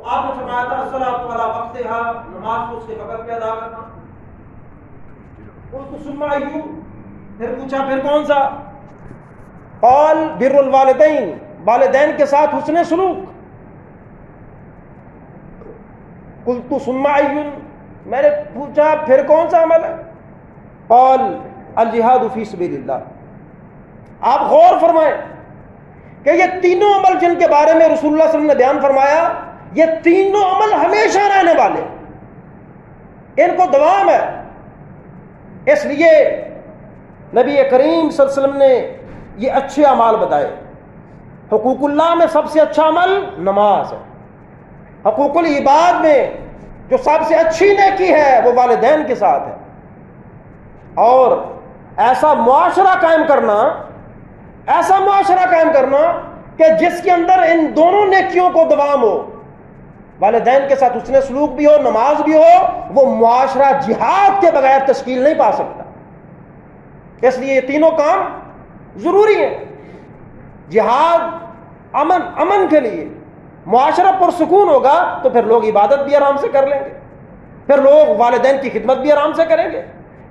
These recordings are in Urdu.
آپ نے فرمایا تھا الصلاۃ علی وقتہا، نماز کو اس کے وقت پہ ادا کرنا. قلت ثم ای، پھر پوچھا پھر کون سا؟ قال بر الوالدین، والدین کے ساتھ حسن سلوک. قلت ثم ای، میں نے پوچھا پھر کون سا عمل ہے؟ قال الجہاد فی سبیل اللہ. آپ غور فرمائیں کہ یہ تینوں عمل جن کے بارے میں رسول اللہ صلی اللہ علیہ وسلم نے بیان فرمایا، یہ تینوں عمل ہمیشہ رہنے والے، ان کو دوام ہے. اس لیے نبی کریم صلی اللہ علیہ وسلم نے یہ اچھے اعمال بتائے. حقوق اللہ میں سب سے اچھا عمل نماز ہے. حقوق العباد میں جو سب سے اچھی نیکی ہے وہ والدین کے ساتھ ہے. اور ایسا معاشرہ قائم کرنا کہ جس کے اندر ان دونوں نیکیوں کو دوام ہو، والدین کے ساتھ حسن سلوک بھی ہو، نماز بھی ہو، وہ معاشرہ جہاد کے بغیر تشکیل نہیں پا سکتا. اس لیے یہ تینوں کام ضروری ہیں. جہاد امن کے لیے، معاشرہ پرسکون ہوگا تو پھر لوگ عبادت بھی آرام سے کر لیں گے، پھر لوگ والدین کی خدمت بھی آرام سے کریں گے.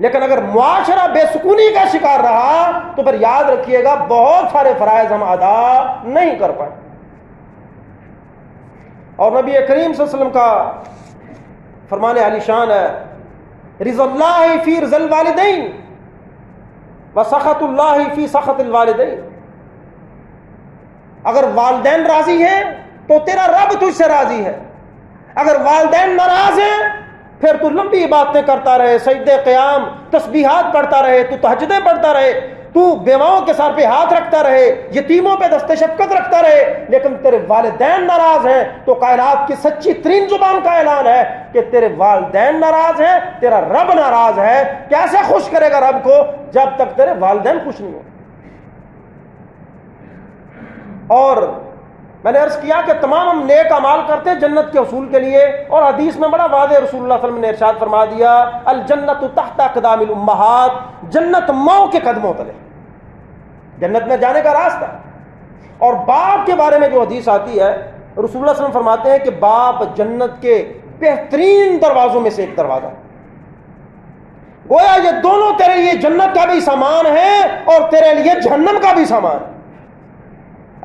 لیکن اگر معاشرہ بے سکونی کا شکار رہا تو پھر یاد رکھیے گا بہت سارے فرائض ہم ادا نہیں کر پائیں. اور نبی کریم صلی اللہ علیہ وسلم کا فرمان علی شان ہے، رضا اللہ فی رضا الوالدین وسخط اللہ فی سخط الوالدین. اگر والدین راضی ہیں تو تیرا رب تجھ سے راضی ہے. اگر والدین ناراض ہیں پھر تو لمبی باتیں کرتا رہے، سجدے قیام تسبیحات پڑھتا رہے، تو تہجدیں پڑھتا رہے، تو بیواؤں کے سر پہ ہاتھ رکھتا رہے، یتیموں پہ دست شفقت رکھتا رہے، لیکن تیرے والدین ناراض ہیں تو کائنات کی سچی ترین زبان کا اعلان ہے کہ تیرے والدین ناراض ہیں، تیرا رب ناراض ہے. کیسے خوش کرے گا رب کو جب تک تیرے والدین خوش نہیں ہو؟ اور میں نے عرض کیا کہ تمام ہم نیک اعمال کرتے ہیں جنت کے حصول کے لیے، اور حدیث میں بڑا واضح رسول اللہ صلی اللہ علیہ وسلم نے ارشاد فرما دیا، الجنت تحت اقدام الامہات، جنت ماؤں کے قدموں تلے، جنت میں جانے کا راستہ. اور باپ کے بارے میں جو حدیث آتی ہے، رسول اللہ صلی اللہ علیہ وسلم فرماتے ہیں کہ باپ جنت کے بہترین دروازوں میں سے ایک دروازہ ہے. گویا یہ دونوں تیرے لیے جنت کا بھی سامان ہے اور تیرے لیے جہنم کا بھی سامان ہے.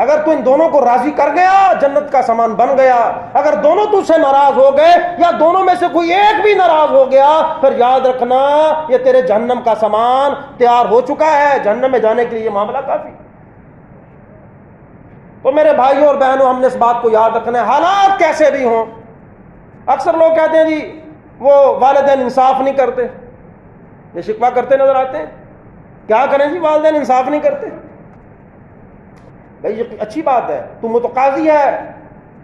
اگر تو ان دونوں کو راضی کر گیا جنت کا سامان بن گیا. اگر دونوں تجھ سے ناراض ہو گئے یا دونوں میں سے کوئی ایک بھی ناراض ہو گیا پھر یاد رکھنا یہ تیرے جہنم کا سامان تیار ہو چکا ہے. جہنم میں جانے کے لیے یہ معاملہ کافی. تو میرے بھائیوں اور بہنوں، ہم نے اس بات کو یاد رکھنا ہے، حالات کیسے بھی ہوں. اکثر لوگ کہتے ہیں جی وہ والدین انصاف نہیں کرتے، یہ شکوہ کرتے نظر آتے ہیں. کیا کریں جی، والدین انصاف نہیں کرتے. بھائی یہ اچھی بات ہے، تو متقاضی ہے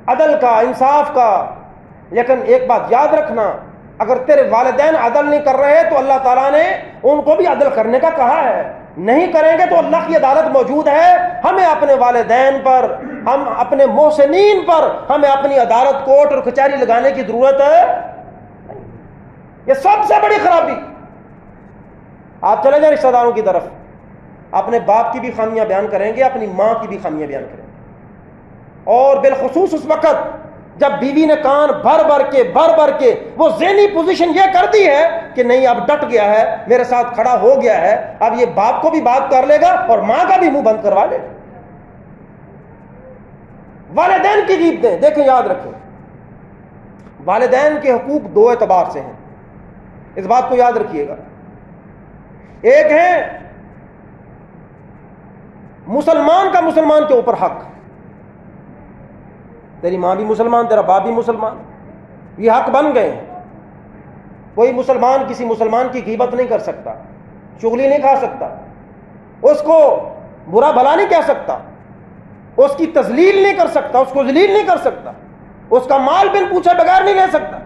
عدل کا، انصاف کا، لیکن ایک بات یاد رکھنا، اگر تیرے والدین عدل نہیں کر رہے تو اللہ تعالیٰ نے ان کو بھی عدل کرنے کا کہا ہے. نہیں کریں گے تو اللہ کی عدالت موجود ہے. ہمیں اپنے والدین پر، ہم اپنے محسنین پر ہمیں اپنی عدالت کوٹ اور کچہری لگانے کی ضرورت ہے. یہ سب سے بڑی خرابی. آپ چلے جائیں رشتہ داروں کی طرف، اپنے باپ کی بھی خامیاں بیان کریں گے، اپنی ماں کی بھی خامیاں بیان کریں گے. اور بالخصوص اس وقت جب بیوی نے کان بھر بھر کے وہ ذہنی پوزیشن یہ کر دی ہے کہ نہیں اب ڈٹ گیا ہے، میرے ساتھ کھڑا ہو گیا ہے، اب یہ باپ کو بھی بات کر لے گا اور ماں کا بھی منہ بند کروا لے گا. والدین کی غیبتیں دیکھیں، یاد رکھیں، والدین کے حقوق دو اعتبار سے ہیں، اس بات کو یاد رکھیے گا. ایک ہے مسلمان کا مسلمان کے اوپر حق. تیری ماں بھی مسلمان، تیرا باپ بھی مسلمان، یہ حق بن گئے ہیں. کوئی مسلمان کسی مسلمان کی غیبت نہیں کر سکتا، چغلی نہیں کھا سکتا، اس کو برا بھلا نہیں کہہ سکتا، اس کی تذلیل نہیں کر سکتا، اس کو ذلیل نہیں کر سکتا، اس کا مال بن پوچھے بغیر نہیں لے سکتا،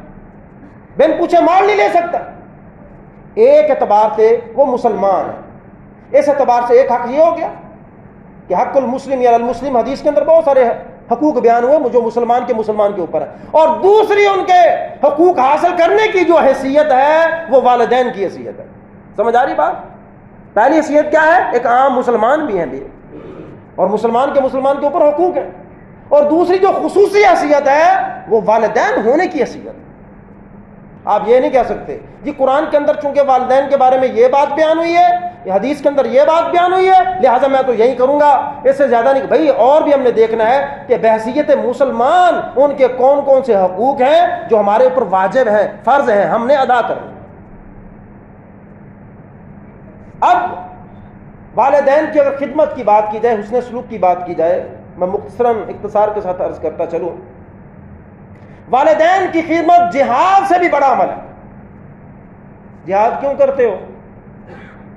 بن پوچھے مال نہیں لے سکتا. ایک اعتبار سے وہ مسلمان ہے. اس اعتبار سے ایک حق یہ ہو گیا کہ حق المسلم یا المسلم، حدیث کے اندر بہت سارے حقوق بیان ہوئے جو مسلمان کے اوپر ہے. اور دوسری ان کے حقوق حاصل کرنے کی جو حیثیت ہے وہ والدین کی حیثیت ہے. سمجھ آ رہی بات؟ پہلی حیثیت کیا ہے؟ ایک عام مسلمان بھی ہیں بھی، اور مسلمان کے اوپر حقوق ہیں. اور دوسری جو خصوصی حیثیت ہے وہ والدین ہونے کی حیثیت. آپ یہ نہیں کہہ سکتے جی قرآن کے اندر چونکہ والدین کے بارے میں یہ بات بیان ہوئی ہے, یہ حدیث کے اندر یہ بات بیان ہوئی ہے, لہٰذا میں تو یہی کروں گا, اس سے زیادہ نہیں. بھائی اور بھی ہم نے دیکھنا ہے کہ بحیثیت مسلمان ان کے کون کون سے حقوق ہیں جو ہمارے اوپر واجب ہیں, فرض ہیں, ہم نے ادا کرنا. اب والدین کی اگر خدمت کی بات کی جائے, حسن سلوک کی بات کی جائے, میں مختصراً اختصار کے ساتھ عرض کرتا چلوں. والدین کی خدمت جہاد سے بھی بڑا عمل ہے. جہاد کیوں کرتے ہو؟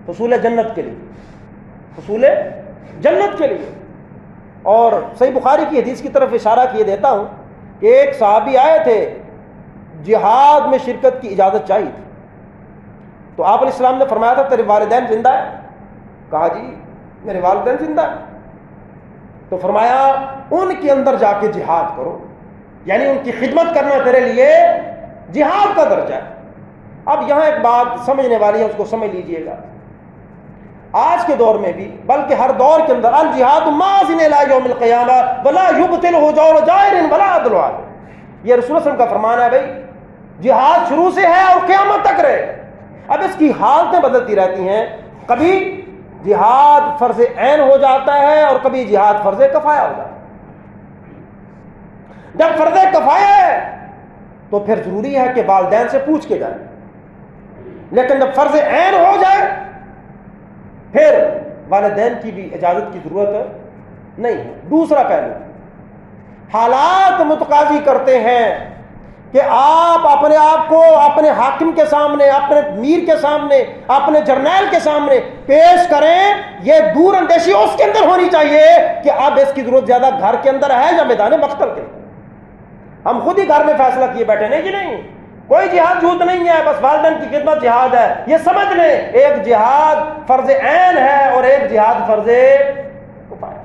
حصول جنت کے لیے, حصول جنت کے لیے. اور صحیح بخاری کی حدیث کی طرف اشارہ کیے دیتا ہوں کہ ایک صحابی آئے تھے, جہاد میں شرکت کی اجازت چاہیے تھی. تو آپ علیہ السلام نے فرمایا تھا تیرے والدین زندہ ہیں؟ کہا جی میرے والدین زندہ ہیں. تو فرمایا ان کے اندر جا کے جہاد کرو, یعنی ان کی خدمت کرنا تیرے لیے جہاد کا درجہ ہے. اب یہاں ایک بات سمجھنے والی ہے, اس کو سمجھ لیجئے گا. آج کے دور میں بھی بلکہ ہر دور کے اندر الجہاد ماضٍ الی یوم القیامہ ولا یبطلہ جور جائر ولا عدل عادل, یہ رسول اللہ صلی اللہ علیہ وسلم کا فرمان ہے. بھائی جہاد شروع سے ہے اور قیامت تک رہے. اب اس کی حالتیں بدلتی رہتی ہیں, کبھی جہاد فرض عین ہو جاتا ہے اور کبھی جہاد فرض کفایہ ہو جاتا ہے. جب فرض کفایہ ہے تو پھر ضروری ہے کہ والدین سے پوچھ کے جائیں, لیکن جب فرض عین ہو جائے پھر والدین کی بھی اجازت کی ضرورت نہیں ہے. دوسرا پہلو, حالات متقاضی کرتے ہیں کہ آپ اپنے آپ کو اپنے حاکم کے سامنے, اپنے میر کے سامنے, اپنے جرنیل کے سامنے پیش کریں. یہ دور اندیشی اس کے اندر ہونی چاہیے کہ اب اس کی ضرورت زیادہ گھر کے اندر ہے یا میدان مقتل کے اندر. ہم خود ہی گھر میں فیصلہ کیے بیٹھے نہیں جی نہیں, کوئی جہاد جھوٹ نہیں ہے, بس والدین کی خدمت جہاد ہے. یہ سمجھ لیں ایک جہاد فرض عین ہے اور ایک جہاد فرض کفایہ.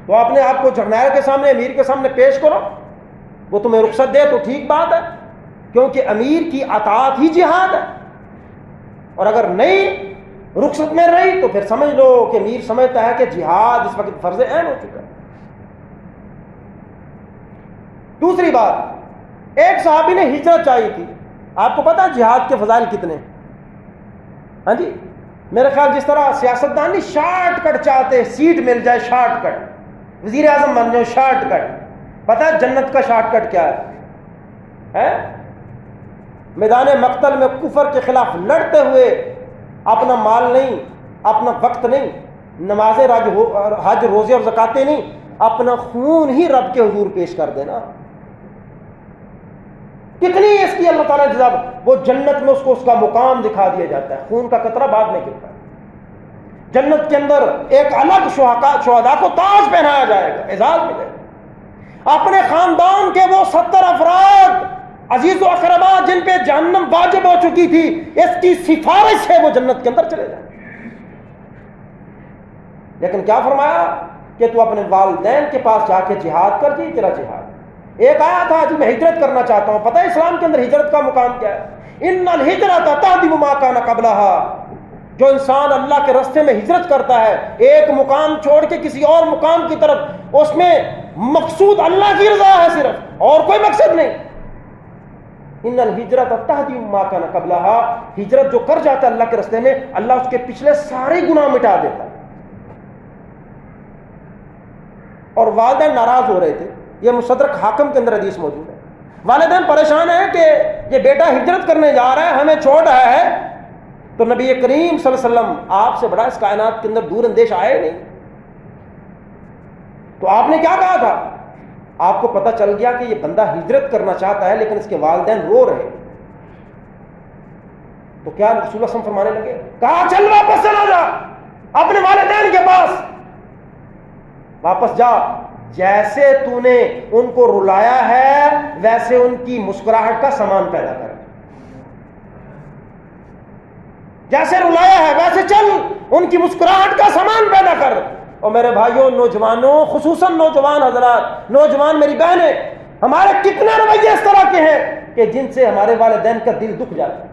تو اپنے آپ کو جرنیل کے سامنے, امیر کے سامنے پیش کرو, وہ تمہیں رخصت دے تو ٹھیک بات ہے, کیونکہ امیر کی اطاعت ہی جہاد ہے. اور اگر نہیں رخصت میں رہی تو پھر سمجھ لو کہ امیر سمجھتا ہے کہ جہاد اس وقت فرض عین ہو چکا ہے. دوسری بات, ایک صحابی نے ہجرت چاہی تھی. آپ کو پتا جہاد کے فضائل کتنے؟ ہاں جی, میرے خیال جس طرح سیاستدان نہیں شارٹ کٹ چاہتے, سیٹ مل جائے شارٹ کٹ, وزیر اعظم بن جاؤ شارٹ کٹ. پتا ہے جنت کا شارٹ کٹ کیا ہے؟ میدان مقتل میں کفر کے خلاف لڑتے ہوئے اپنا مال نہیں, اپنا وقت نہیں, نمازیں حج روزے اور زکاتیں نہیں, اپنا خون ہی رب کے حضور پیش کر دینا. کتنی اس کی اللہ تعالیٰ جزا, وہ جنت میں اس کو اس کا مقام دکھا دیا جاتا ہے. خون کا قطرہ بعد میں گرتا ہے. جنت کے اندر ایک الگ شہداء کو تاج پہنایا جائے گا, اعزاز ملے گا. اپنے خاندان کے وہ 70 افراد عزیز و اقربا جن پہ جہنم واجب ہو چکی تھی, اس کی سفارش سے وہ جنت کے اندر چلے جائیں. لیکن کیا فرمایا کہ تو اپنے والدین کے پاس جا کے جہاد کر, جی تیرا جہاد. ایک آیا تھا جی میں ہجرت کرنا چاہتا ہوں. پتہ ہے اسلام کے اندر ہجرت کا مقام کیا ہے؟ ان الہجرۃ تہدم ما کان قبلھا. جو انسان اللہ کے راستے میں ہجرت کرتا ہے, ایک مقام چھوڑ کے کسی اور مقام کی طرف, اس میں مقصود اللہ کی رضا ہے صرف, اور کوئی مقصد نہیں. ان الہجرۃ تہدم ما کان قبلھا, ہجرت جو کر جاتا ہے اللہ کے راستے میں, اللہ اس کے پچھلے سارے گناہ مٹا دیتا ہے. اور والدین ناراض ہو رہے تھے, یہ مستدرک حاکم کے اندر حدیث موجود ہے. والدین پریشان ہیں کہ یہ بیٹا ہجرت کرنے جا رہا ہے, ہمیں چھوڑ رہا ہے. تو نبی کریم صلی اللہ علیہ وسلم آپ سے بڑا اس کائنات کے اندر دور اندیش آئے نہیں. تو آپ نے کیا کہا تھا؟ آپ کو پتہ چل گیا کہ یہ بندہ ہجرت کرنا چاہتا ہے لیکن اس کے والدین رو رہے. تو کیا رسول اللہ صلی اللہ علیہ وسلم فرمانے لگے, کہا چل واپس چلا جا اپنے والدین کے پاس, واپس جا. جیسے تو نے ان کو رلایا ہے ویسے ان کی مسکراہٹ کا سامان پیدا کر. جیسے رلایا ہے ویسے چل ان کی مسکراہٹ کا سامان پیدا کر. اور میرے بھائیوں, نوجوانوں, خصوصاً نوجوان حضرات, نوجوان میری بہنیں, ہمارے کتنے رویے اس طرح کے ہیں کہ جن سے ہمارے والدین کا دل دکھ جاتا ہے.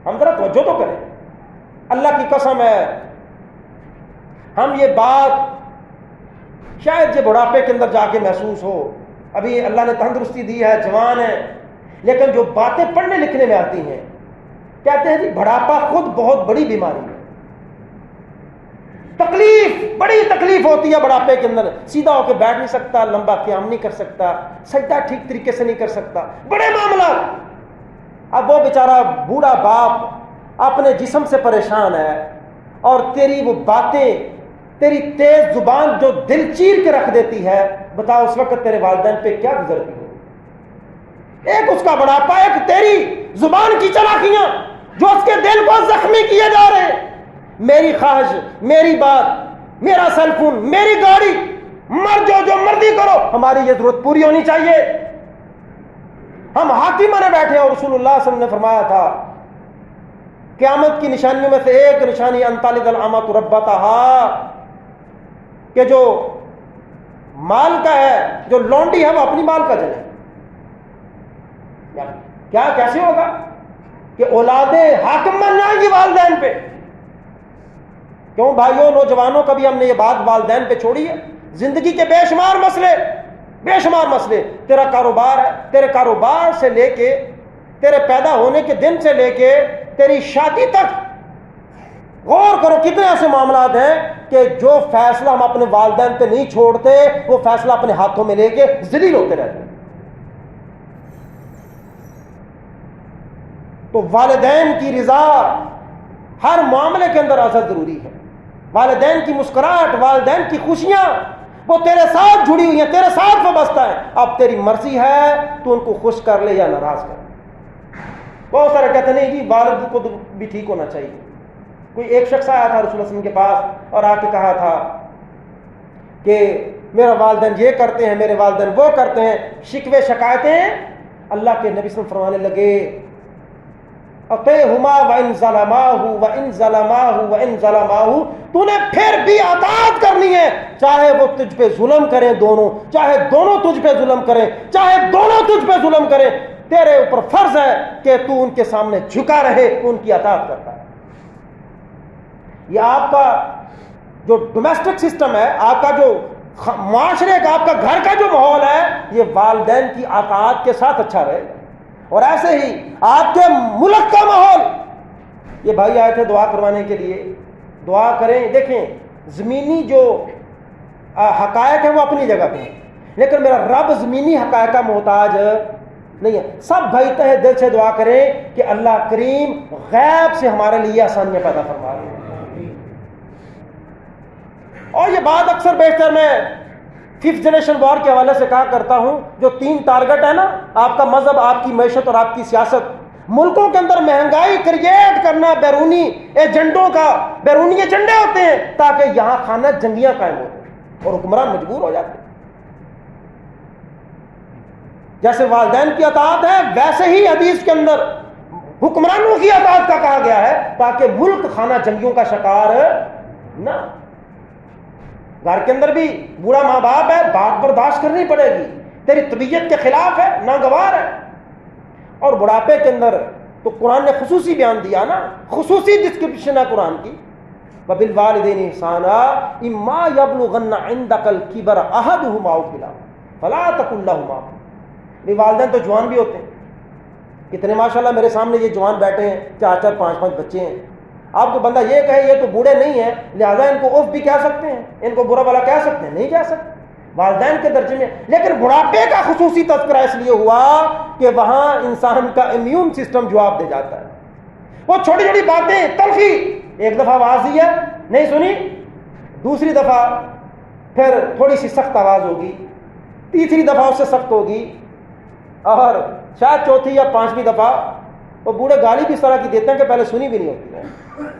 ہم ذرا توجہ تو کریں. اللہ کی قسم ہے, ہم یہ بات شاید یہ بڑھاپے کے اندر جا کے محسوس ہو، ابھی اللہ نے تندرستی دی ہے، جوان ہے، لیکن جو باتیں پڑھنے لکھنے میں آتی ہیں، کہتے ہیں جی بڑھاپا خود بہت بڑی بیماری ہے، تکلیف، بڑی تکلیف ہوتی ہے بڑھاپے کے اندر، سیدھا ہو کے بیٹھ نہیں سکتا، لمبا قیام نہیں کر سکتا، سجدہ ٹھیک طریقے سے نہیں کر سکتا، بڑے معاملات۔ اب وہ بیچارہ بوڑھا باپ اپنے جسم سے پریشان ہے، اور تیری وہ باتیں، تیری تیز زبان جو دل چیر کے رکھ دیتی ہے، بتا اس وقت تیرے والدین پہ کیا گزرتی ہے؟ ایک اس کا بڑھاپا، ایک تیری زبان کی چلاکیاں جو اس کے دل کو زخمی کیے جا رہے ہیں۔ میری خواہش، میری بات، میرا سیل فون، میری گاڑی، مر جو مرضی کرو، ہماری یہ ضرورت پوری ہونی چاہیے۔ ہم ہاتھی مانے بیٹھے ہیں، اور رسول اللہ صلی اللہ علیہ وسلم نے فرمایا تھا قیامت کی نشانیوں میں سے ایک نشانی ان تلد الامۃ ربتہا، کہ جو مال کا ہے، جو لونڈی ہے وہ اپنی مال کا جنے۔ کیا کیسے ہوگا کہ اولادیں حاکم بن جائیں گی والدین پہ؟ کیوں بھائیوں، نوجوانوں کا بھی ہم نے یہ بات والدین پہ چھوڑی ہے؟ زندگی کے بے شمار مسئلے، تیرا کاروبار ہے، تیرے کاروبار سے لے کے تیرے پیدا ہونے کے دن سے لے کے تیری شادی تک، غور کرو کتنے ایسے معاملات ہیں کہ جو فیصلہ ہم اپنے والدین پہ نہیں چھوڑتے، وہ فیصلہ اپنے ہاتھوں میں لے کے ذلیل ہوتے رہتے ہیں۔ تو والدین کی رضا ہر معاملے کے اندر اثر ضروری ہے۔ والدین کی مسکراہٹ، والدین کی خوشیاں، وہ تیرے ساتھ جڑی ہوئی ہیں، تیرے ساتھ وابستہ ہیں۔ اب تیری مرضی ہے تو ان کو خوش کر لے یا ناراض کر لے۔ بہت سارے کہتے نہیں جی والد کو بھی ٹھیک ہونا چاہیے۔ کوئی ایک شخص آیا تھا رسول اللہ صلی اللہ علیہ وسلم کے پاس اور آ کے کہا تھا کہ میرا والدین یہ کرتے ہیں، میرے والدین وہ کرتے ہیں، شکوے شکایتیں۔ اللہ کے نبی صلی اللہ علیہ وسلم فرمانے لگے اطیعہما وان ظلماہ وان ظلماہ وان ظلماہ، تو نے پھر بھی اطاعت کرنی ہے، چاہے وہ تجھ پہ ظلم کریں دونوں، چاہے دونوں تجھ پہ ظلم کریں، چاہے دونوں تجھ پہ ظلم کریں، تیرے اوپر فرض ہے کہ تو ان کے سامنے جھکا رہے، ان کی اطاعت کرتا ہے۔ یہ آپ کا جو ڈومیسٹک سسٹم ہے، آپ کا جو معاشرے کا، آپ کا گھر کا جو ماحول ہے، یہ والدین کی اطاعت کے ساتھ اچھا رہے گا۔ اور ایسے ہی آپ کے ملک کا ماحول، یہ بھائی آئے تھے دعا کروانے کے لیے، دعا کریں۔ دیکھیں زمینی جو حقائق ہیں وہ اپنی جگہ پہ ہیں، لیکن میرا رب زمینی حقائق کا محتاج نہیں ہے۔ سب بھائی تہ دل سے دعا کریں کہ اللہ کریم غیب سے ہمارے لیے آسانیاں پیدا فرما دے۔ اور یہ بات اکثر بیشتر میں 5th جنریشن وار کے حوالے سے کہا کرتا ہوں، جو 3 ٹارگٹ ہے نا، آپ کا مذہب، آپ کی معیشت اور آپ کی سیاست، ملکوں کے اندر مہنگائی کریٹ کرنا بیرونی ایجنڈوں کا، بیرونی ایجنڈے ہوتے ہیں تاکہ یہاں خانہ جنگیاں قائم ہوتے اور حکمران مجبور ہو جاتے ہیں۔ جیسے والدین کی اطاعت ہے، ویسے ہی حدیث کے اندر حکمرانوں کی اطاعت کا کہا گیا ہے تاکہ ملک خانہ جنگیوں کا شکار نہ۔ گھر کے اندر بھی بوڑھا ماں باپ ہے، بات برداشت کرنی پڑے گی، تیری طبیعت کے خلاف ہے، ناگوار ہے۔ اور بڑھاپے کے اندر تو قرآن نے خصوصی بیان دیا نا، خصوصی ڈسکرپشن ہے قرآن کی، وَبِالْوَالِدَيْنِ إِحْسَانًا إِمَّا يَبْلُغَنَّ عِندَكَ الْكِبَرَ أَحَدُهُمَا أَوْ كِلَاهُمَا فَلَا تَقُل لَّهُمَا۔ یہ والدین تو جوان بھی ہوتے ہیں، کتنے ماشاءاللہ میرے سامنے یہ جوان بیٹھے ہیں، 4 5 بچے ہیں۔ آپ کو بندہ یہ کہے یہ تو بوڑھے نہیں ہیں لہذا ان کو اف بھی کہہ سکتے ہیں، ان کو برا بھلا کہہ سکتے ہیں، نہیں کہہ سکتے، والدین کے درجے میں۔ لیکن بڑھاپے کا خصوصی تذکرہ اس لیے ہوا کہ وہاں انسان کا امیون سسٹم جواب دے جاتا ہے۔ وہ چھوٹی چھوٹی باتیں، تلخی، ایک دفعہ آواز دی ہے نہیں سنی، دوسری دفعہ پھر تھوڑی سی سخت آواز ہوگی، تیسری دفعہ اس سے سخت ہوگی، اور شاید چوتھی یا 5ویں دفعہ وہ بوڑھے گالی بھی اس طرح کی دیتے ہیں کہ پہلے سنی بھی نہیں ہوتی ہے،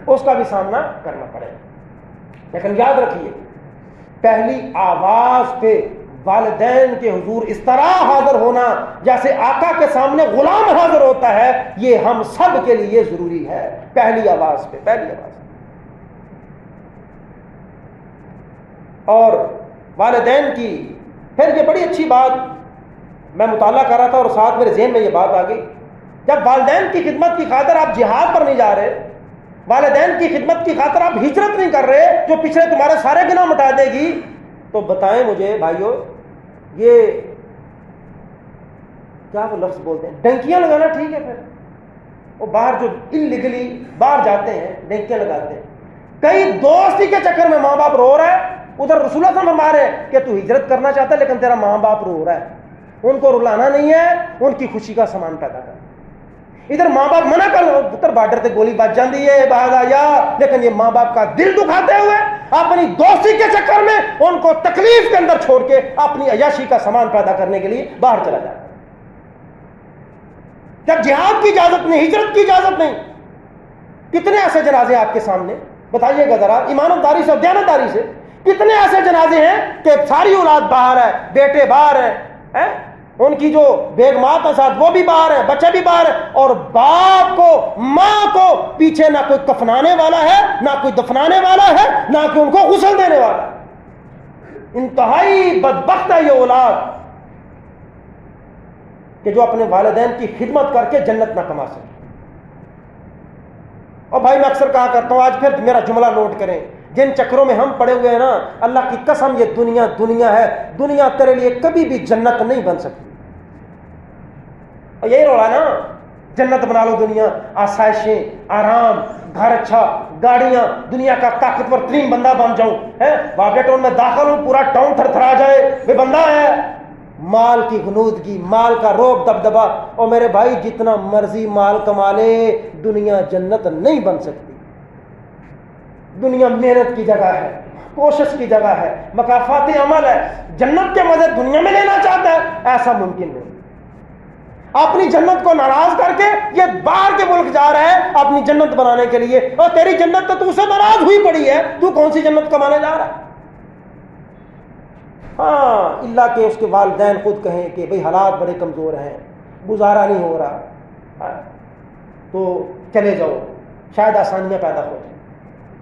اس کا بھی سامنا کرنا پڑے گا۔ لیکن یاد رکھیے پہلی آواز پہ والدین کے حضور اس طرح حاضر ہونا جیسے آقا کے سامنے غلام حاضر ہوتا ہے، یہ ہم سب کے لیے ضروری ہے۔ پہلی آواز پہ، پہلی آواز پہ۔ اور والدین کی پھر یہ بڑی اچھی بات میں مطالعہ کر رہا تھا اور ساتھ میرے ذہن میں یہ بات آ گئی، جب والدین کی خدمت کی خاطر آپ جہاد پر نہیں جا رہے، والدین کی خدمت کی خاطر آپ ہجرت نہیں کر رہے جو پچھلے تمہارے سارے گناہ مٹا دے گی، تو بتائیں مجھے بھائیو، یہ کیا وہ لفظ بولتے ہیں، ڈنکیاں لگانا ٹھیک ہے؟ پھر وہ باہر جو انلیگلی باہر جاتے ہیں ڈنکیاں لگاتے ہیں، کئی دوستی کے چکر میں ماں باپ رو رہا ہے، ادھر رسول اللہ صلی اللہ علیہ وسلم فرما رہے ہیں کہ تو ہجرت کرنا چاہتا ہے لیکن تیرا ماں باپ رو رہا ہے، ان کو رلانا نہیں ہے، ان کی خوشی کا سامان پیدا کرنا۔ ادھر ماں باپ منع کر لو، ادھر بارڈر سے گولی بج جاتی ہے باہر آیا، لیکن یہ ماں باپ کا دل دکھاتے ہوئے اپنی دوستی کے چکر میں ان کو تکلیف کے اندر چھوڑ کے اپنی عیاشی کا سامان پیدا کرنے کے لیے باہر چلا جاتا ہے۔ جب جہاد کی اجازت نہیں، ہجرت کی اجازت نہیں، کتنے ایسے جنازے آپ کے سامنے بتائیے گا ذرا ایمانداری سے اور دیانتداری سے، کتنے ایسے جنازے ہیں کہ ساری اولاد باہر ہے، بیٹے باہر ہیں، ان کی جو بیگمات ہیں ساتھ وہ بھی باہر ہے، بچے بھی باہر ہے، اور باپ کو ماں کو پیچھے نہ کوئی کفنانے والا ہے، نہ کوئی دفنانے والا ہے، نہ کوئی ان کو غسل دینے والا ہے۔ انتہائی بدبخت ہے یہ اولاد کہ جو اپنے والدین کی خدمت کر کے جنت نہ کما سکے۔ اور بھائی میں اکثر کہا کرتا ہوں، آج پھر میرا جملہ نوٹ کریں، جن چکروں میں ہم پڑے ہوئے ہیں نا، اللہ کی قسم یہ دنیا دنیا ہے، دنیا تیرے لیے کبھی بھی جنت نہیں بن سکتی۔ اور یہی رولا نا، جنت بنا لو دنیا، آسائشیں، آرام، گھر اچھا، گاڑیاں، دنیا کا طاقتور ترین بندہ بن جاؤں، واقعہ ٹاؤن میں داخل ہوں پورا ٹاؤن تھر تھرا جائے، وہ بندہ ہے، مال کی غنودگی، مال کا روب دبدبا، اور میرے بھائی جتنا مرضی مال کما لے دنیا جنت نہیں بن سکتی۔ دنیا محنت کی جگہ ہے، کوشش کی جگہ ہے، مکافات عمل ہے۔ جنت کے مزے دنیا میں لینا چاہتا ہے، ایسا ممکن نہیں۔ اپنی جنت کو ناراض کر کے یہ باہر کے ملک جا رہا ہے اپنی جنت بنانے کے لیے، اور تیری جنت تو سے ناراض ہوئی پڑی ہے، تو کون سی جنت کمانے جا رہا ہے؟ ہاں اللہ کہ اس کے والدین خود کہیں کہ بھئی حالات بڑے کمزور ہیں، گزارا نہیں ہو رہا، تو چلے جاؤ، شاید آسانیاں پیدا ہو جائیں۔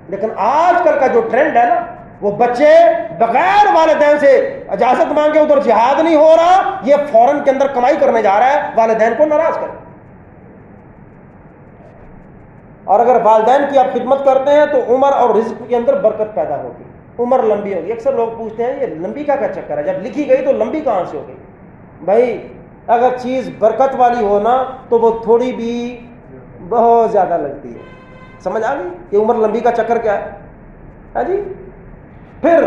لیکن آج کل کا جو ٹرینڈ ہے نا، وہ بچے بغیر والدین سے اجازت مانگے ادھر جہاد نہیں ہو رہا، یہ فورن کے اندر کمائی کرنے جا رہا ہے، والدین کو ناراض کرے۔ اور اگر والدین کی آپ خدمت کرتے ہیں تو عمر اور رزق کے اندر برکت پیدا ہوگی، عمر لمبی ہوگی۔ اکثر لوگ پوچھتے ہیں یہ لمبی کا کیا چکر ہے، جب لکھی گئی تو لمبی کہاں سے ہو گئی؟ بھائی اگر چیز برکت والی ہو نا تو وہ تھوڑی بھی بہت زیادہ لگتی ہے، سمجھ آ گئی؟ یہ عمر لمبی کا چکر کیا ہے؟ ہاں جی۔ پھر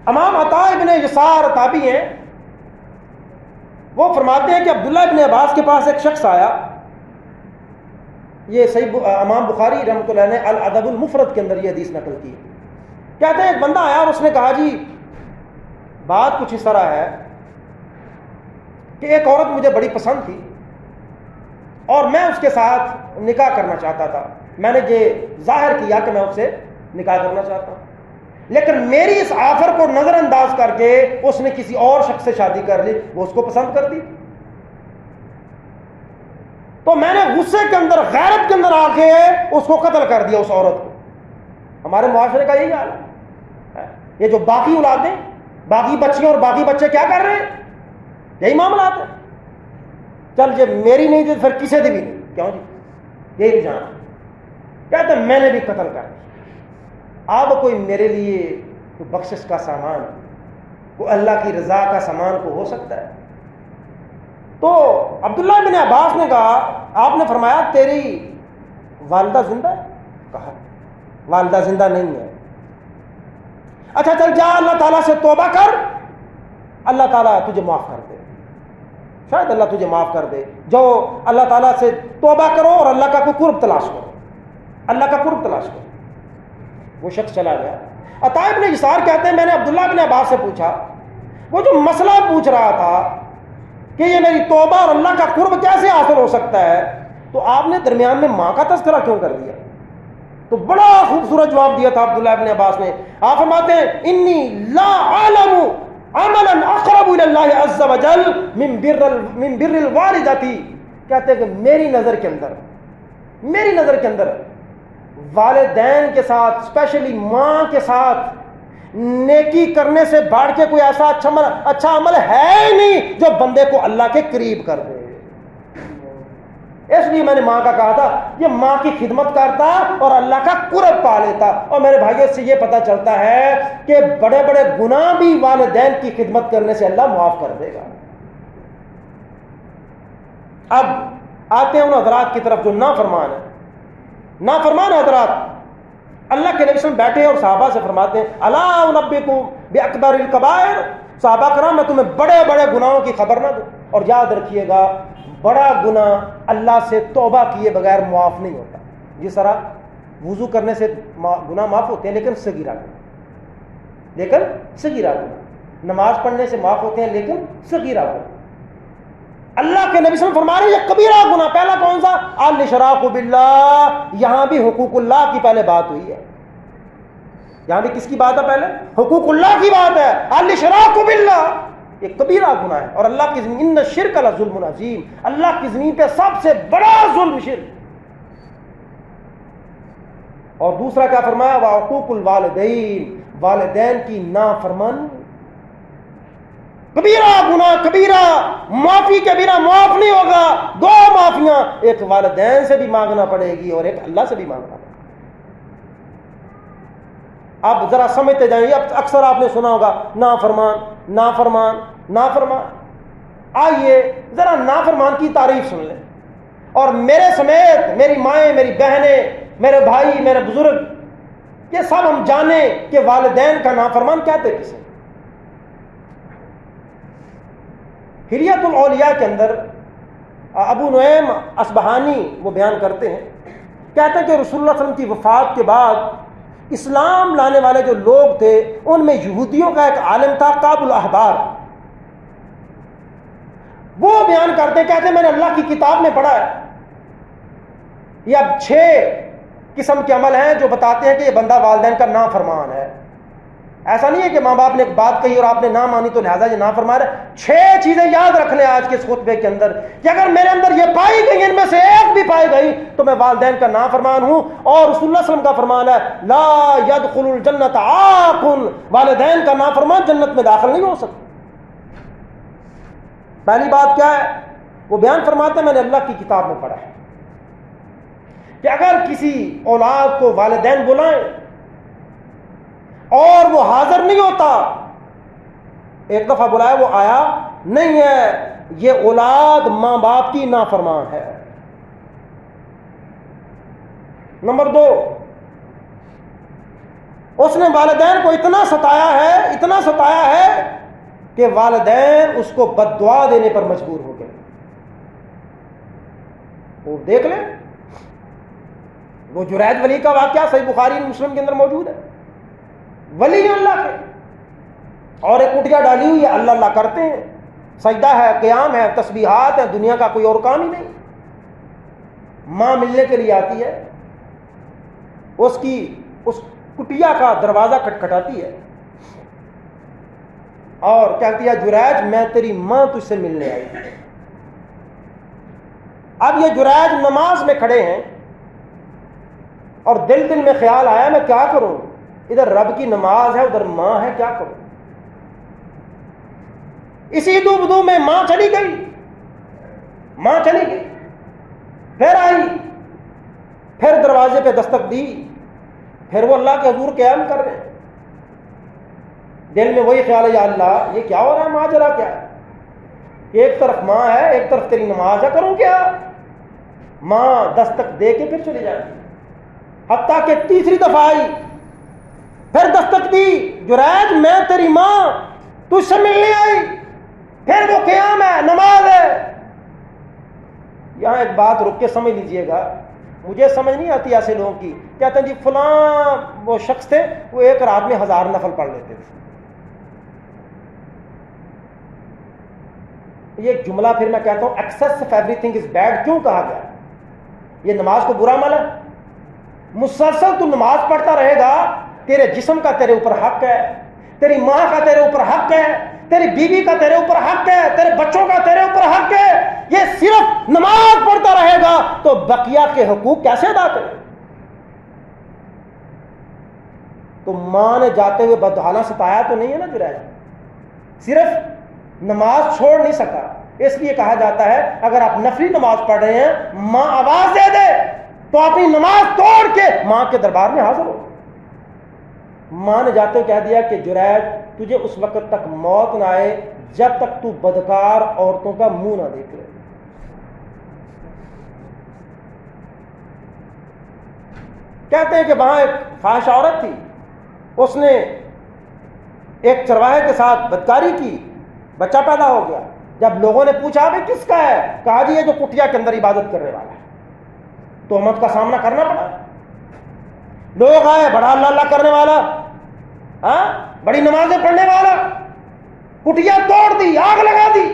امام عطا ابن یسار تابعی ہیں، وہ فرماتے ہیں کہ عبداللہ ابن عباس کے پاس ایک شخص آیا، یہ صحیح امام بخاری رحمۃ اللہ نے الادب المفرد کے اندر یہ حدیث نقل کی۔ کہتے ہیں ایک بندہ آیا اور اس نے کہا جی بات کچھ اس طرح ہے کہ ایک عورت مجھے بڑی پسند تھی اور میں اس کے ساتھ نکاح کرنا چاہتا تھا، میں نے یہ ظاہر کیا کہ میں اس سے نکاح کرنا چاہتا ہوں، لیکن میری اس آفر کو نظر انداز کر کے اس نے کسی اور شخص سے شادی کر لی، وہ اس کو پسند کرتی، تو میں نے غصے کے اندر غیرت کے اندر آ کے اس کو قتل کر دیا، اس عورت کو۔ ہمارے معاشرے کا یہی حال ہے، یہ جو باقی اولادیں، باقی بچیاں اور باقی بچے کیا کر رہے ہیں، یہی معاملات ہیں، چل جب میری نہیں تھی پھر کسے دی بھی نہیں، کیوں جی یہی رجحان، کہتے ہیں میں نے بھی قتل کر دیا، اب کوئی میرے لیے کوئی بخشش کا سامان، کوئی اللہ کی رضا کا سامان کو ہو سکتا ہے؟ تو عبداللہ بن عباس نے کہا، آپ نے فرمایا تیری والدہ زندہ ہے؟ کہا والدہ زندہ نہیں ہے۔ اچھا چل جا اللہ تعالیٰ سے توبہ کر، اللہ تعالیٰ تجھے معاف کر دے، شاید اللہ تجھے معاف کر دے، جو اللہ تعالیٰ سے توبہ کرو اور اللہ کا کوئی قرب تلاش کرو، اللہ کا قرب تلاش کرو۔ وہ شخص چلا گیا۔ عطا ابن یسار کہتے ہیں میں نے عبداللہ بن عباس سے پوچھا، وہ جو مسئلہ پوچھ رہا تھا کہ یہ میری توبہ اور اللہ کا قرب کیسے حاصل ہو سکتا ہے، تو آپ نے درمیان میں ماں کا تذکرہ کیوں کر دیا؟ تو بڑا خوبصورت جواب دیا تھا عبداللہ ابن عباس نے۔ آپ فرماتے ہیں انی لا اعلم عملا اقرب الی اللہ عز وجل من بر الوالدۃ، کہتے ہیں کہ میری نظر کے اندر والدین کے ساتھ، اسپیشلی ماں کے ساتھ نیکی کرنے سے بڑھ کے کوئی ایسا اچھا عمل ہے ہی نہیں جو بندے کو اللہ کے قریب کر دے۔ اس لیے میں نے ماں کا کہا تھا یہ ماں کی خدمت کرتا اور اللہ کا قرب پا لیتا. اور میرے بھائیوں سے یہ پتہ چلتا ہے کہ بڑے بڑے گناہ بھی والدین کی خدمت کرنے سے اللہ معاف کر دے گا. اب آتے ہیں ان حضرات کی طرف جو نافرمان ہے. نافرمان حضرات اللہ کے نبی صلی اللہ علیہ وسلم بیٹھے اور صحابہ سے فرماتے ہیں الا انبئکم باکبر الکبائر. صحابہ کرام میں تمہیں بڑے بڑے گناہوں کی خبر نہ دوں. اور یاد رکھیے گا بڑا گناہ اللہ سے توبہ کیے بغیر معاف نہیں ہوتا. جس طرح وضو کرنے سے گناہ معاف ہوتے ہیں لیکن صغیرہ گناہ نماز پڑھنے سے معاف ہوتے ہیں لیکن صغیرہ گناہ. اللہ کے نبی صلی اللہ علیہ وسلم فرما رہے ہیں یہ کبیرہ گناہ. پہلا کون سا؟ الاشراک باللہ. یہاں بھی حقوق اللہ کی پہلے بات ہوئی ہے. یہاں بھی کس کی بات ہے؟ پہلے حقوق اللہ کی بات ہے. الاشراک باللہ یہ کبیرہ گناہ ہے. اور اللہ کی زمین ان الشرک لظلم عظیم. اللہ کی زمین پہ سب سے بڑا ظلم شرک. اور دوسرا کیا فرمایا؟ وعقوق الوالدین. والدین کی نافرمانی کبیرہ گناہ. کبیرہ معافی کبیرہ معاف نہیں ہوگا. دو معافیاں ایک والدین سے بھی مانگنا پڑے گی اور ایک اللہ سے بھی مانگنا پڑے گی. اب ذرا سمجھتے جائیں. اب اکثر آپ نے سنا ہوگا نافرمان نافرمان نافرمان. آئیے ذرا نافرمان کی تعریف سن لیں اور میرے سمیت میری مائیں میری بہنیں میرے بھائی میرے بزرگ یہ سب ہم جانیں کہ والدین کا نافرمان کہتے کسے. حلیت الاولیاء کے اندر ابو نعیم اصبہانی وہ بیان کرتے ہیں. کہتے ہیں کہ رسول اللہ صلی اللہ علیہ وسلم کی وفات کے بعد اسلام لانے والے جو لوگ تھے ان میں یہودیوں کا ایک عالم تھا کعب الاحبار. وہ بیان کرتے کہتے ہیں میں نے اللہ کی کتاب میں پڑھا ہے یہ اب 6 قسم کے عمل ہیں جو بتاتے ہیں کہ یہ بندہ والدین کا نافرمان ہے. ایسا نہیں ہے کہ ماں باپ نے ایک بات کہی اور آپ نے نہ مانی تو لہٰذا یہ نافرمان ہے. 6 چیزیں یاد رکھ لیں آج کے اس خطبے کے اندر کہ اگر میرے اندر یہ پائی گئی ان میں سے ایک بھی پائی گئی تو میں والدین کا نافرمان ہوں. اور رسول اللہ صلی اللہ علیہ وسلم کا فرمان ہے لا يدخل الجنت عاق. والدین کا نافرمان جنت میں داخل نہیں ہو سکتا. پہلی بات کیا ہے؟ وہ بیان فرماتے ہیں میں نے اللہ کی کتاب میں پڑھا ہے کہ اگر کسی اولاد کو والدین بلائیں اور وہ حاضر نہیں ہوتا, ایک دفعہ بلایا وہ آیا نہیں ہے, یہ اولاد ماں باپ کی نافرمان ہے. نمبر 2, اس نے والدین کو اتنا ستایا ہے کہ والدین اس کو بد دعا دینے پر مجبور ہو گئے. وہ دیکھ لیں وہ جرید ولی کا واقعہ صحیح بخاری مسلم کے اندر موجود ہے. ولی اللہ کے اور ایک کٹیا ڈالی ہوئی ہے, اللہ اللہ کرتے ہیں, سجدہ ہے, قیام ہے, تسبیحات ہے, دنیا کا کوئی اور کام ہی نہیں. ماں ملنے کے لیے آتی ہے, اس کٹیا کا دروازہ کھٹکھٹاتی ہے اور کہتی ہے جریج میں تیری ماں تجھ سے ملنے آئی. اب یہ جریج نماز میں کھڑے ہیں اور دل میں خیال آیا میں کیا کروں, ادھر رب کی نماز ہے ادھر ماں ہے, کیا کروں. اسی دو بدو میں ماں چلی گئی, پھر آئی, پھر دروازے پہ دستک دی, پھر وہ اللہ کے حضور قیام کر رہے ہیں. دل میں وہی خیال ہے یا اللہ یہ کیا ہو رہا ہے, ماجرا کیا ہے, ایک طرف ماں ہے ایک طرف تیری نماز ہے, کروں کیا. ماں دستک دے کے پھر چلی جاتی, حتیٰ کہ تیسری دفعہ آئی, پھر دستک دی, جریج میں تیری ماں تجھ سے ملنے آئی, پھر وہ قیام ہے, نماز ہے. یہاں ایک بات رک کے سمجھ لیجئے گا, مجھے سمجھ نہیں آتی ایسے لوگوں کی. کہتے ہیں جی فلاں وہ شخص تھے وہ ایک رات میں 1000 نفل پڑھ لیتے تھے. یہ جملہ پھر میں کہتا ہوں access of every thing is bad کیوں کہا گیا؟ یہ نماز کو برا مانا؟ مسلسل تو نماز پڑھتا رہے گا, تیرے جسم کا تیرے اوپر حق ہے, تیری ماں کا تیرے اوپر حق ہے, تیری بیوی کا تیرے اوپر حق ہے, تیرے بچوں کا تیرے اوپر حق ہے. یہ صرف نماز پڑھتا رہے گا تو بقیہ کے حقوق کیسے ادا کرے؟ تو ماں نے جاتے ہوئے بدحالہ ستایا تو نہیں ہے نا جریج, صرف نماز چھوڑ نہیں سکا, اس لیے کہا جاتا ہے اگر آپ نفلی نماز پڑھ رہے ہیں، ماں آواز دے دے تو اپنی نماز توڑ کے ماں کے دربار میں حاضر ہو۔ ماں نے جاتے کہہ دیا کہ جریج تجھے اس وقت تک موت نہ آئے جب تک تو بدکار عورتوں کا منہ نہ دیکھ لے۔ کہتے ہیں کہ وہاں ایک فاحش عورت تھی، اس نے ایک چرواہے کے ساتھ بدکاری کی، بچہ پیدا ہو گیا۔ جب لوگوں نے پوچھا بھائی کس کا ہے، کہا جی یہ جو کٹیا کے اندر عبادت کرنے والا ہے۔ تہمت کا سامنا کرنا پڑا۔ لوگ آئے، بڑا اللہ اللہ کرنے والا، ہاں بڑی نمازیں پڑھنے والا، کٹیا توڑ دی، آگ لگا دی،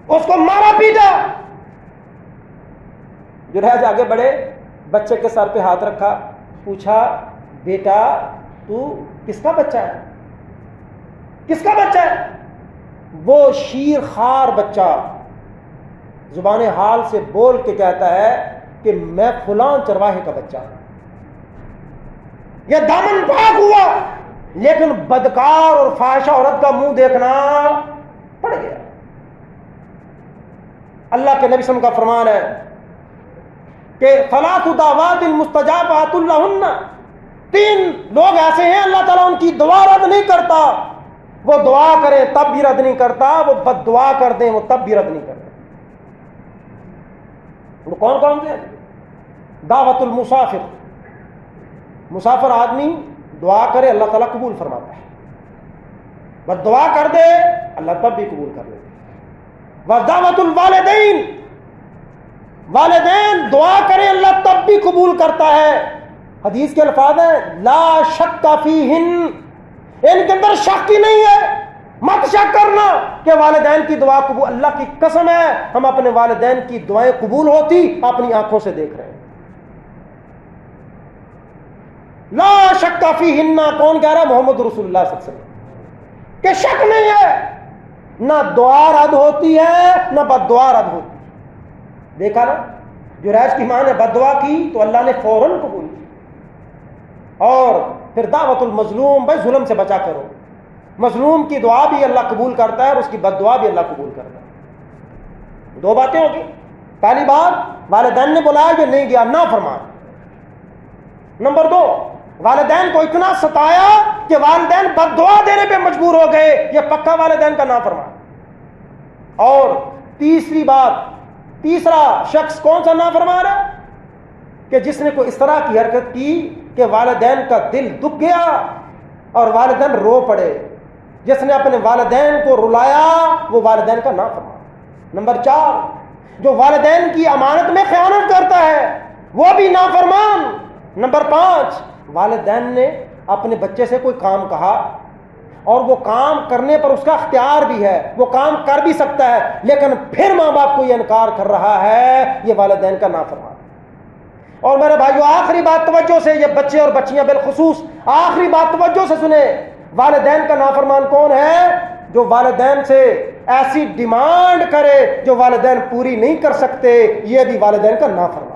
اس کو مارا پیٹا۔ جرحج آگے بڑھے، بچے کے سر پہ ہاتھ رکھا، پوچھا بیٹا تو کس کا بچہ ہے، کس کا بچہ ہے؟ وہ شیر خوار بچہ زبان حال سے بول کے کہتا ہے کہ میں فلاں چرواہے کا بچہ ہوں۔ یہ دامن پاک ہوا، لیکن بدکار اور فاحشہ عورت کا منہ دیکھنا پڑ گیا۔ اللہ کے نبی صلی اللہ علیہ وسلم کا فرمان ہے کہ ثلاث دعوات مستجابات لہن، 3 لوگ ایسے ہیں اللہ تعالیٰ ان کی دعا رد نہیں کرتا۔ وہ دعا کریں تب بھی رد نہیں کرتا، وہ بد دعا کر دیں وہ تب بھی رد نہیں کرتا۔ وہ کون کون سے؟ دعوت المسافر، مسافر آدمی دعا کرے اللہ تعالیٰ قبول فرماتا ہے، بد دعا کر دے اللہ تب بھی قبول کر لیتا ہے۔ دعوت الوالدین، والدین دعا کریں اللہ تب بھی قبول کرتا ہے۔ حدیث کے الفاظ ہیں لا شک فیہن، ان کے اندر شک ہی نہیں ہے، مت شک کرنا کہ والدین کی دعا قبول۔ اللہ کی قسم ہے ہم اپنے والدین کی دعائیں قبول ہوتی اپنی آنکھوں سے دیکھ رہے ہیں۔ لا شک فیہن، کون کہہ رہا ہے؟ محمد رسول اللہ صلی اللہ علیہ وسلم، کہ شک نہیں ہے، نہ دعا رد ہوتی ہے نہ بد دعا رد ہوتی ہے۔ دیکھا نا، جریج کی ماں نے بد دعا کی تو اللہ نے فوراً قبول کی۔ اور پھر دعوت المظلوم، بھائی ظلم سے بچا کرو، مظلوم کی دعا بھی اللہ قبول کرتا ہے اور اس کی بد دعا بھی اللہ قبول کرتا ہے۔ 2 باتیں ہوگی۔ پہلی بات، والدین نے بلایا کہ نہیں گیا، نافرمان۔ نمبر 2، والدین کو اتنا ستایا کہ والدین بد دعا دینے پہ مجبور ہو گئے، یہ پکا والدین کا نافرمان۔ اور تیسری بات، تیسرا شخص کون سا نافرمان ہے؟ کہ جس نے کوئی اس طرح کی حرکت کی کہ والدین کا دل دکھ گیا اور والدین رو پڑے۔ جس نے اپنے والدین کو رلایا وہ والدین کا نافرمان۔ نمبر 4، جو والدین کی امانت میں خیانت کرتا ہے وہ بھی نافرمان۔ نمبر 5، والدین نے اپنے بچے سے کوئی کام کہا اور وہ کام کرنے پر اس کا اختیار بھی ہے، وہ کام کر بھی سکتا ہے، لیکن پھر ماں باپ کو یہ انکار کر رہا ہے، یہ والدین کا نافرمان۔ اور میرے بھائیو آخری بات توجہ سے، یہ بچے اور بچیاں بالخصوص آخری بات توجہ سے سنیں، والدین کا نافرمان کون ہے؟ جو والدین سے ایسی ڈیمانڈ کرے جو والدین پوری نہیں کر سکتے، یہ بھی والدین کا نافرمان۔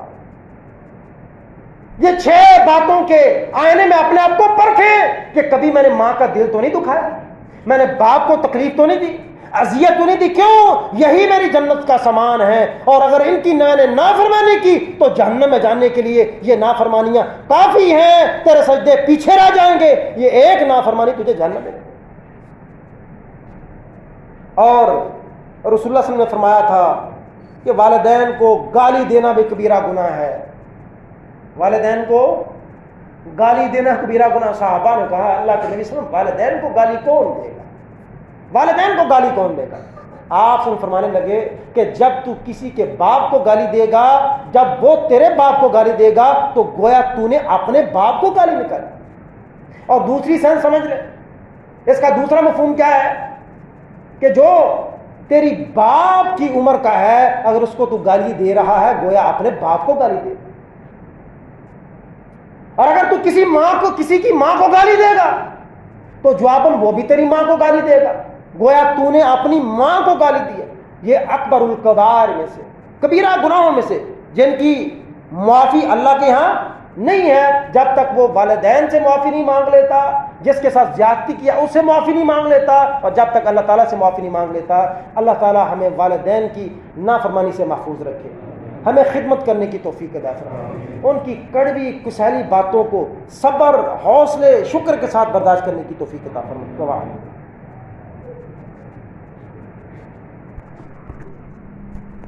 یہ 6 باتوں کے آئینے میں اپنے آپ کو پرکھیں کہ کبھی میں نے ماں کا دل تو نہیں دکھایا، میں نے باپ کو تکلیف تو نہیں دی، اذیت تو نہیں دی، کیوں؟ یہی میری جنت کا سامان ہے، اور اگر ان کی میں نے نافرمانی کی تو جہنم میں جانے کے لیے یہ نافرمانیاں کافی ہیں، تیرے سجدے پیچھے رہ جائیں گے، یہ ایک نافرمانی تجھے جہنم میں۔ اور رسول اللہ صلی اللہ علیہ وسلم نے فرمایا تھا کہ والدین کو گالی دینا بھی کبیرہ گناہ ہے۔ والدین کو گالی دینا کبیرہ گناہ۔ صحابہ نے کہا اللہ کے نبی صلی اللہ علیہ وسلم والدین کو گالی کون دے گا، والدین کو گالی کون دے گا؟ آپ سے فرمانے لگے کہ جب تو کسی کے باپ کو گالی دے گا، جب وہ تیرے باپ کو گالی دے گا تو گویا تو نے اپنے باپ کو گالی نکالی۔ اور دوسری سینس سمجھ لے، اس کا دوسرا مفہوم کیا ہے کہ جو تیری باپ کی عمر کا ہے اگر اس کو تو گالی دے رہا ہے گویا اپنے باپ کو گالی دے۔ اور اگر تو کسی کی ماں کو گالی دے گا تو جواباً وہ بھی تیری ماں کو گالی دے گا، گویا تو نے اپنی ماں کو گالی دی ہے۔ یہ اکبر الکبائر میں سے، کبیرہ گناہوں میں سے، جن کی معافی اللہ کے ہاں نہیں ہے جب تک وہ والدین سے معافی نہیں مانگ لیتا، جس کے ساتھ زیادتی کیا اس سے معافی نہیں مانگ لیتا، اور جب تک اللہ تعالیٰ سے معافی نہیں مانگ لیتا۔ اللہ تعالیٰ ہمیں والدین کی نافرمانی سے محفوظ رکھے، ہمیں خدمت کرنے کی توفیق عطا فرمائے، ان کی کڑوی کسیلی باتوں کو صبر، حوصلے، شکر کے ساتھ برداشت کرنے کی توفیق عطا فرمائے۔